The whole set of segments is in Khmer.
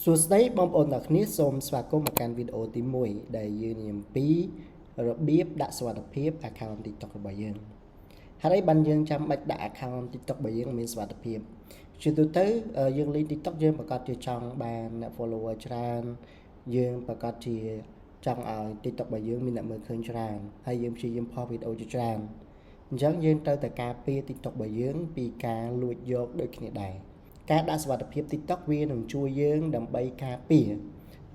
សួស្តីបងប្អូនទាំងគ្នាសូមស្វាគមន៍មកកាន់វីដេអូទី1ដែលយើងនិយាយពីរបៀបដាក់សុវត្ថិភាព account TikTok របស់យើងហើយបានយើងចាំបាច់ដាក់ account TikTok របស់យើងមានសុវត្ថិភាពជាទូទៅយើងលេង TikTok យើងប្រកាសជាចង់បានអ្នក follower ច្រើនយើងប្រកាសជាចង់ឲ្យ TikTok របស់យើងមានអ្នកមើលឃើញច្រើនហើយយើងព្យាយាមផុសវីដេអូជាច្រើនអញ្ចឹងយើងត្រូវតែការពារ TikTok របស់យើងពីការលួចយកដូចគ្នាដែរការដាក់សុវត្ថិភាព TikTok វានឹងជួយយើងដើម្បីការពារ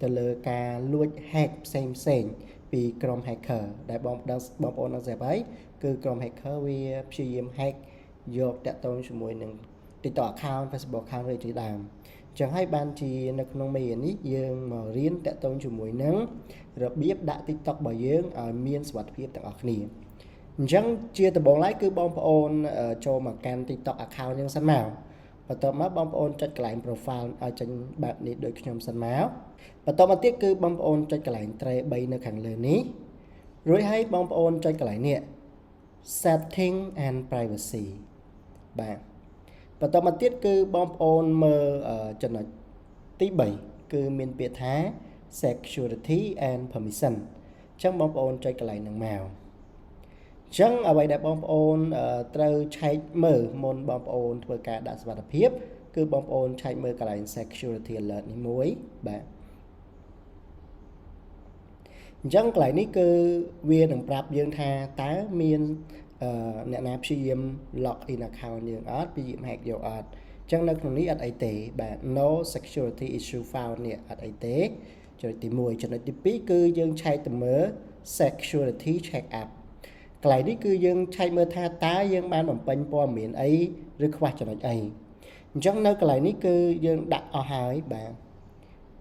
ទៅលើការលួច hack ផ្សេងពីក្រុម hacker ដែលបងប្អូនដឹងស្រាប់ហើយគឺក្រុម hacker វាព្យាយាម hack យកតាក់ទងជាមួយនឹង TikTok account Facebook account ឬជាដើមអញ្ចឹងហើយបានជានៅក្នុងមេរៀននេះយើងមករៀនតាក់ទងជាមួយនឹងរបៀបដាក់ TikTok របស់យើងឲ្យមានសុវត្ថិភាពទាំងអស់គ្នាអញ្ចឹងជាដំបូងឡើយគឺបងប្អូនចូលមកកាន់ TikTok account យើងសិនមកបន្ទាប់មកបងប្អូនចុចកន្លែង profile ឲ្យចេញបែបនេះដូចខ្ញុំសិនមកបន្ទាប់មកទៀតគឺបងប្អូនចុចកន្លែង tray 3នៅខាងលើនេះរួចហើយបងប្អូនចុចកន្លែងនេះ setting and privacy បាទបន្ទាប់មកទៀតគឺបងប្អូនមើលចំណុចទី3គឺមានពាក្យថា security and permission អញ្ចឹងបងប្អូនចុចកន្លែងហ្នឹងមកអញ្ចឹងអ្វីដែលបងប្អូនត្រូវឆែកមើលមុនបងប្អូនធ្វើការដាក់សុវត្ថិភាពគឺបងប្អូនឆែកមើលកន្លែង security alert នេះមួយបាទអញ្ចឹងកន្លែងនេះគឺវានឹងប្រាប់យើងថាតើមានអ្នកណាព្យាយាម log in account យើងអត់ព្យាយាម hack យកអត់អញ្ចឹងនៅក្នុងនេះអត់អីទេបាទ no security issue found នេះអត់អីទេចំណុចទី1ចំណុចទី2គឺយើងឆែកទៅមើល security check upកន្លែងនេះគឺយើងឆែកមើលថាតើយើងបានបំពេញព័ត៌មានអីឬខ្វះចំណុចអីអញ្ចឹងនៅកន្លែងនេះគឺយើងដាក់អស់ហើយបាទ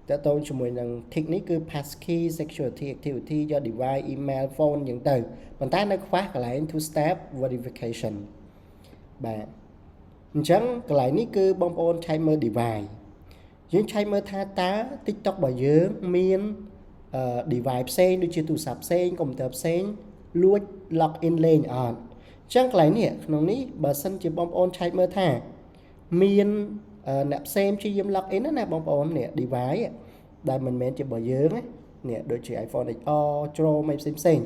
តើតើជាមួយនឹង tick នេះគឺ passkey security activity យក device email phone អញ្ចឹងទៅប៉ុន្តែនៅខ្វះកន្លែង two step verification បាទអញ្ចឹងកន្លែងនេះគឺបងប្អូនឆែកមើល device យើងឆែកមើលថាតើ TikTok របស់យើងមានdevice ផ្សេងដូចជាទូរស័ព្ទផ្សេងកុំព្យូទ័រផ្សេងលួច log in លេងអត់អញ្ចឹងកន្លែងនេះក្នុងនេះបើសិនជាបងប្អូនឆែកមើលថាមានអ្នកផ្សេងព្យាយាម log in ណាបងប្អូននេះ device ដែលមិនមែនជារបស់យើងនេះដូចជា iPhone XR Chrome អីផ្សេង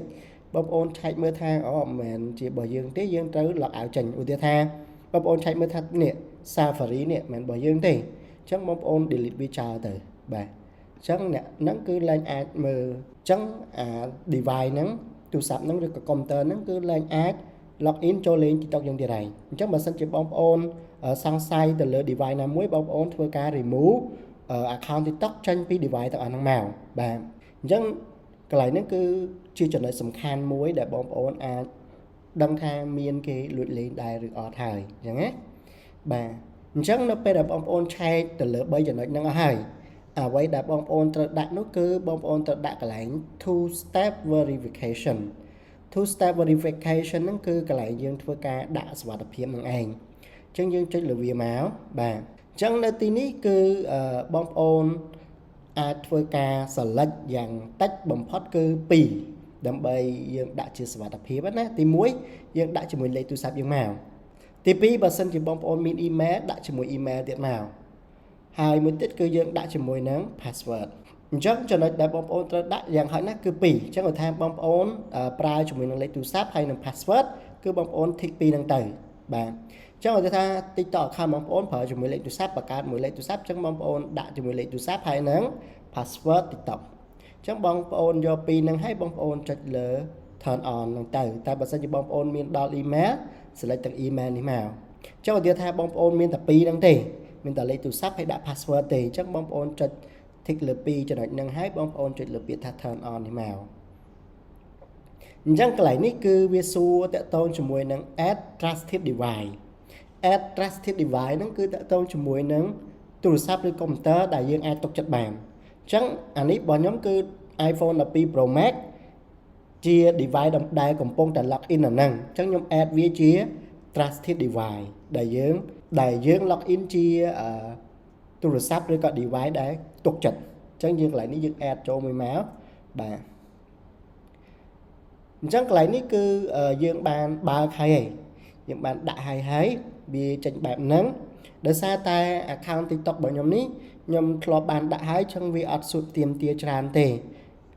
បងប្អូនឆែកមើលថាមិនមែនជារបស់យើងទេយើងត្រូវ log out ចេញឧទាហរណ៍ថាបងប្អូនឆែកមើលថានេះ Safari នេះមិនមែនរបស់យើងទេអញ្ចឹងបងប្អូន delete វាចោលទៅបាទអញ្ចឹងអ្នកហ្នឹងគឺឡើងអាចមើលអញ្ចឹងអា device ហ្នឹងទូរស័ព្ទហ្នឹងឬក៏កុំព្យូទ័រហ្នឹងគឺឡើងអាច log in ចូលលេង TikTok យ៉ាងទៀតហើយអញ្ចឹងបើសិនជាបងប្អូនសង្ស័យទៅលើ device ណាមួយបងប្អូនធ្វើការ remove account TikTok ចេញពី device ទាំងអស់ហ្នឹងមកបាទអញ្ចឹងកន្លែងហ្នឹងគឺជាចំណុចសំខាន់មួយដែលបងប្អូនអាចដឹងថាមានគេលួចលេងដែរឬអត់ហើយអញ្ចឹងណាបាទអញ្ចឹងនៅពេលដែលបងប្អូនឆែកទៅលើ3ចំណុចហ្នឹងអស់ហើយអ្វីដែលបងប្អូនត្រូវដាក់នោះគឺបងប្អូនត្រូវដាក់កន្លែង two step verification two step verification ហ្នឹងគឺកន្លែងយើងធ្វើការដាក់សុវត្ថិភាពនឹងឯងអញ្ចឹងយើងចុចលើវាមកបាទអញ្ចឹងនៅទីនេះគឺបងប្អូនអាចធ្វើការ select យ៉ាងតិចបំផុតគឺ2ដើម្បីយើងដាក់ជាសុវត្ថិភាពណាទី1យើងដាក់ជាមួយលេខទូរស័ព្ទយើងមកទី2បើសិនជាបងប្អូនមាន email ដាក់ជាមួយ email ទៀតមកហើយមួយទៀតគឺយើងដាក់ជាមួយនឹង password អញ្ចឹងចំណុចដែលបងប្អូនត្រូវដាក់យ៉ាងហោចណាស់គឺ2អញ្ចឹងឧទាហរណ៍បងប្អូនប្រើជាមួយនឹងលេខទូរស័ព្ទហើយនឹង password គឺបងប្អូន tick 2ហ្នឹងទៅបាទអញ្ចឹងឧទាហរណ៍ថា TikTok account បងប្អូនប្រើជាមួយលេខទូរស័ព្ទបង្កើតមួយលេខទូរស័ព្ទអញ្ចឹងបងប្អូនដាក់ជាមួយលេខទូរស័ព្ទហើយនឹង password TikTok អញ្ចឹងបងប្អូនយក2ហ្នឹងហើយបងប្អូនចុចលើ turn on ហ្នឹងទៅតែបើសិនជាបងប្អូនមានដល់ email select ទាំង email នេះមកអញ្ចឹងឧទាហរណ៍ថាបងប្អូនមានតែ2ហ្នឹងទេមានតែលេខទូរស័ព្ទហើយដាក់ password ទេអញ្ចឹងបងប្អូនចុច tick លើ2ចំណុចហ្នឹងហើយបងប្អូនចុចលើពាក្យថា turn on នេះមកអញ្ចឹងកន្លែងនេះគឺវាសួរតាក់ទងជាមួយនឹង add trusted device add trusted device ហ្នឹងគឺតាក់ទងជាមួយនឹងទូរស័ព្ទឬកុំព្យូទ័រដែលយើងអាចទុកចិត្តបានអញ្ចឹងអានេះរបស់ខ្ញុំគឺ iPhone 12 Pro Max ជា device ដែលកំពុងតែ log in អាហ្នឹងអញ្ចឹងខ្ញុំ add វាជា trusted device ដែលយើង log in ជាទូរស័ព្ទឬក៏ device ដែលទុកចិត្តអញ្ចឹងយើងកន្លែងនេះយើង add ចូលមួយមកបាទអញ្ចឹងកន្លែងនេះគឺយើងបានបើកហើយយើងបានដាក់ហើយវាចេញបែបហ្នឹងដោយសារតែ account TikTok របស់ខ្ញុំនេះ nhầm thọ bàn đã hái trong vì ọt sụt tiền tia tràn tề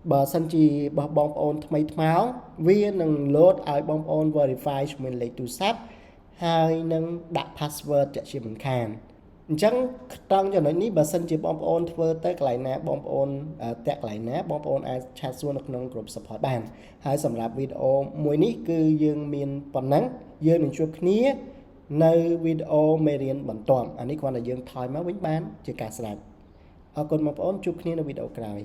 bờ sân chỉ bờ bóng ôn thay máu vì nâng load ai bóng ôn verify mình lấy tu sắp hai nâng đặt password chạy chỉ mình khàn chẳng trong cho nói ní bờ sân chỉ bóng ônធ្វើtới lại nè bóng ôn tẹt lại nè bóng ôn ai chat xuống được nông group support bàn hai sầm rạp video mùi ní cứ dương miền bẩn nắng dương mình chụp ní nơi video mê riêng bẩn toàn anh ấy còn là dương thòi máu bánh bán chưa cả sạch ở còn một ôn chụp ní là video cài